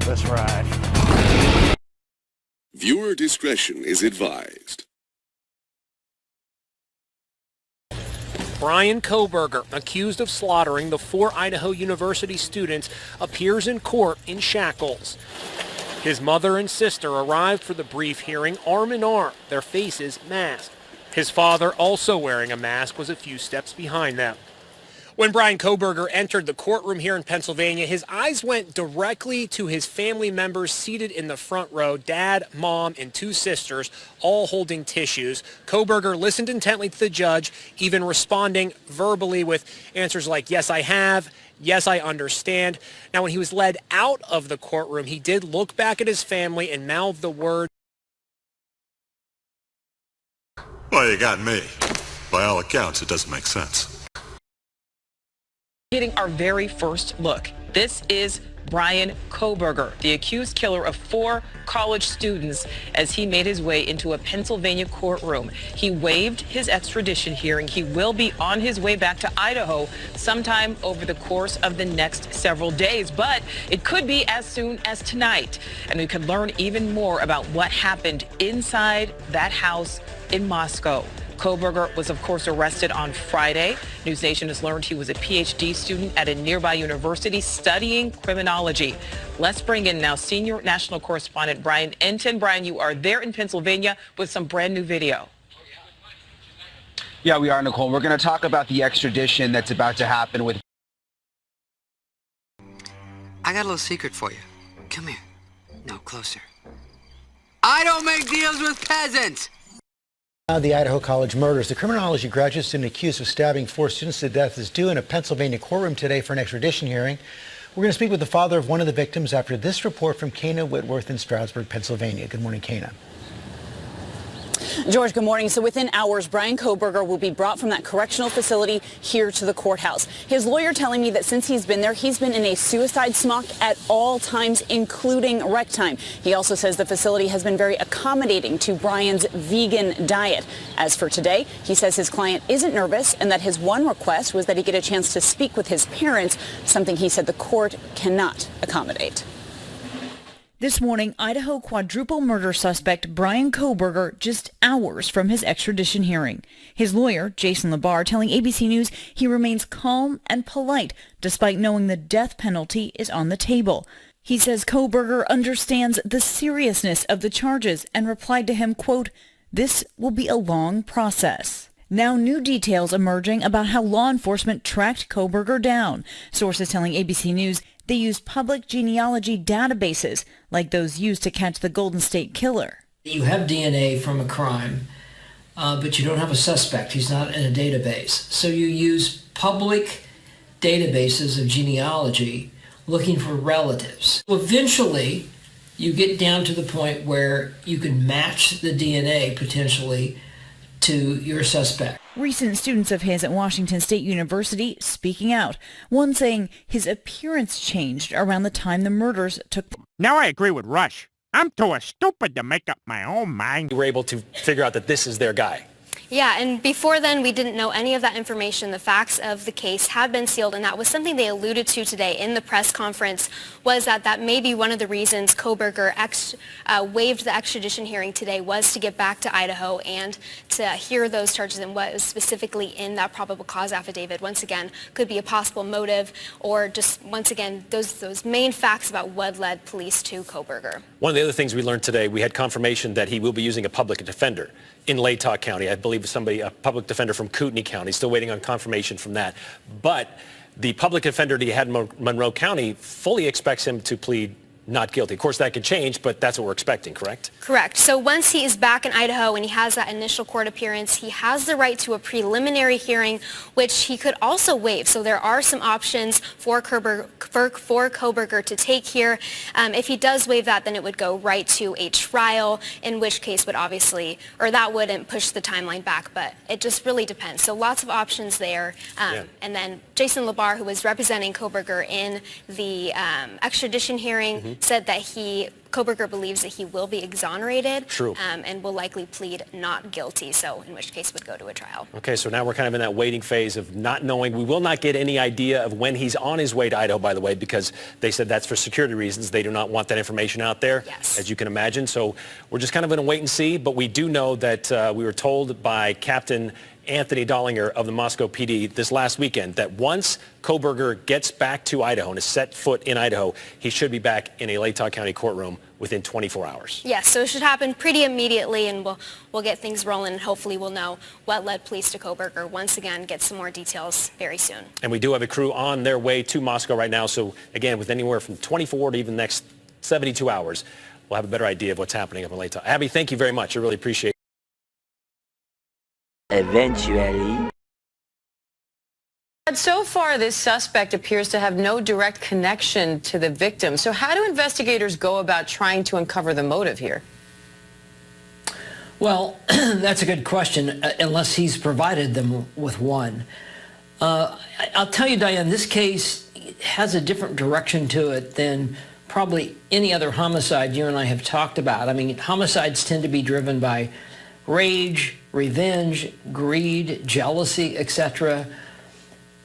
Let's ride. Viewer discretion is advised. Brian Kohberger, accused of slaughtering the 4 Idaho University students, appears in court in shackles. His mother and sister arrived for the brief hearing arm in arm, their faces masked. His father, also wearing a mask, was a few steps behind them. When Brian Kohberger entered the courtroom here in Pennsylvania, his eyes went directly to his family members seated in the front row, dad, mom, and 2 sisters, all holding tissues. Kohberger listened intently to the judge, even responding verbally with answers like, yes, I have, yes, I understand. Now, when he was led out of the courtroom, he did look back at his family and mouthed the word. Well, you got me. By all accounts, it doesn't make sense. Getting our very first look. This is Brian Kohberger, the accused killer of 4 college students, as he made his way into a Pennsylvania courtroom. He waived his extradition hearing. He will be on his way back to Idaho sometime over the course of the next several days, but it could be as soon as tonight. And we could learn even more about what happened inside that house in Moscow. Kohberger was, of course, arrested on Friday. News Nation has learned he was a PhD student at a nearby university studying criminology. Let's bring in now senior national correspondent Brian Enton. Brian, you are there in Pennsylvania with some brand new video. Yeah, we are, Nicole. We're going to talk about the extradition that's about to happen with... I got a little secret for you. Come here. No, closer. I don't make deals with peasants! The Idaho College murders. The criminology graduate student accused of stabbing 4 students to death is due in a Pennsylvania courtroom today for an extradition hearing. We're going to speak with the father of one of the victims after this report from Kana Whitworth in Stroudsburg, Pennsylvania. Good morning, Kana. George, good morning. So within hours, Brian Kohberger will be brought from that correctional facility here to the courthouse. His lawyer telling me that since he's been there, he's been in a suicide smock at all times, including rec time. He also says the facility has been very accommodating to Brian's vegan diet. As for today, he says his client isn't nervous and that his one request was that he get a chance to speak with his parents, something he said the court cannot accommodate. This morning, Idaho quadruple murder suspect Brian Kohberger just hours from his extradition hearing. His lawyer, Jason LaBar, telling ABC News he remains calm and polite despite knowing the death penalty is on the table. He says Kohberger understands the seriousness of the charges and replied to him, quote, "This will be a long process." Now new details emerging about how law enforcement tracked Kohberger down. Sources telling ABC News they used public genealogy databases like those used to catch the Golden State Killer. You have DNA from a crime, but you don't have a suspect. He's not in a database. So you use public databases of genealogy looking for relatives. Eventually, you get down to the point where you can match the DNA potentially to your suspect. Recent students of his at Washington State University speaking out, one saying his appearance changed around the time the murders took place. Now I agree with Rush. I'm too stupid to make up my own mind. We were able to figure out that this is their guy. Yeah, and before then, we didn't know any of that information. The facts of the case had been sealed, and that was something they alluded to today in the press conference, was that may be one of the reasons Kohberger waived the extradition hearing today, was to get back to Idaho and to hear those charges and what was specifically in that probable cause affidavit. Once again, could be a possible motive or just, once again, those main facts about what led police to Kohberger. One of the other things we learned today, we had confirmation that he will be using a public defender in Latah County. I believe a public defender from Kootenai County, still waiting on confirmation from that. But the public defender that he had in Monroe County fully expects him to plead not guilty. Of course, that could change, but that's what we're expecting, correct? Correct. So once he is back in Idaho and he has that initial court appearance, he has the right to a preliminary hearing, which he could also waive. So there are some options for Kohberger to take here. If he does waive that, then it would go right to a trial, in which case would obviously, or that wouldn't push the timeline back, but it just really depends. So lots of options there. And then Jason LaBar, who was representing Kohberger in the extradition hearing, said that Kohberger believes that he will be exonerated. True. And will likely plead not guilty, so in which case would go to a trial. Okay, so now we're kind of in that waiting phase of not knowing. We will not get any idea of when he's on his way to Idaho, by the way, because they said that's for security reasons. They do not want that information out there, yes, as you can imagine. So we're just kind of in a wait and see, but we do know that we were told by Captain Anthony Dollinger of the Moscow PD this last weekend that once Kohberger gets back to Idaho and has set foot in Idaho, he should be back in a Latah County courtroom within 24 hours. Yes, so it should happen pretty immediately, and we'll get things rolling, and hopefully we'll know what led police to Kohberger. Once again, get some more details very soon. And we do have a crew on their way to Moscow right now, so again, with anywhere from 24 to even the next 72 hours, we'll have a better idea of what's happening up in Latah. Abby, thank you very much. I really appreciate it. Eventually. So far, this suspect appears to have no direct connection to the victim. So how do investigators go about trying to uncover the motive here? Well, that's a good question, unless he's provided them with one. I'll tell you, Diane, this case has a different direction to it than probably any other homicide you and I have talked about. I mean, homicides tend to be driven by rage, revenge, greed, jealousy, etc.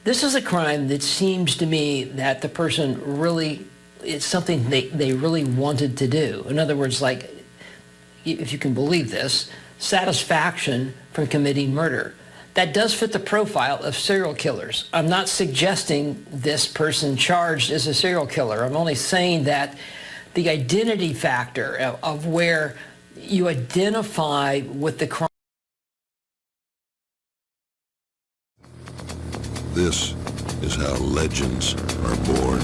This is a crime that seems to me that the person really, it's something they really wanted to do. In other words, like, if you can believe this, satisfaction from committing murder. That does fit the profile of serial killers. I'm not suggesting this person charged is a serial killer. I'm only saying that the identity factor of where you identify with the crime. This is how legends are born.